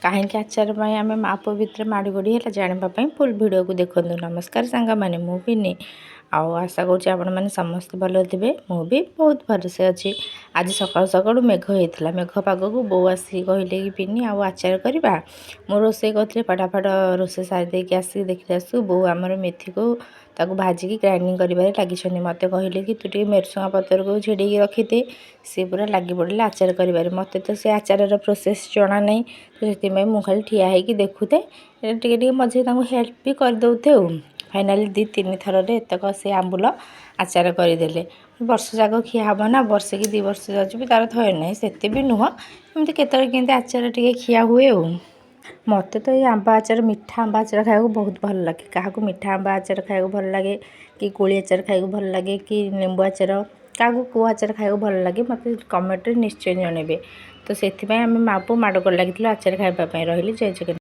कहीं आचार आम माँ पुଅ भितर माड़गोड़ी है जानापी फुल भिडियो को देखो। नमस्कार सांग मैंने मुझे आशा करुँच आपण मैंने समस्त भल थे मुझे बहुत भलसे अच्छी। आज सकाल सकाल मेघ होता मेघ पाग को बो आसिक कहले कि पिनी आचार करवा मो रोसे करी फटाफट रोसे सारी आसिक देखिए आसू बो आमर मेथी को ताको भाजिकी ग्राइंडिंग कर लगी मत कहले कि तू टे मेरसुआ पतर को छिड़े रखिदे सी पूरा लगी पड़े आचार कर मत तो से आचार प्रोसेस जना नहीं तो से मुझे खाली ठिया होगी देखुते टे मझे हेल्प भी करदे। फाइनाली 2-3 थर एतक से आंबुल आचार करदे वर्ष जाक खिया हम ना वर्ष कि 2 वर्ष जाऊँ तार थए ना से भी नुह एमती केत आचार टे खिया हुए। मत तो ये आंब आचार मीठा आंब आचार खाया बहुत भल लगे क्या मीठा आंब आचार खाया भल लगे कि कोली आचार खाया भल लगे कि लेंबू आचार क्या कौ आचार खाया भल लगे मत कमेंट निश्चय जनइबे। तो से आम माँ पुଅ माड़ गोड़ लगी आचार खायापी रही जय जगन्नाथ।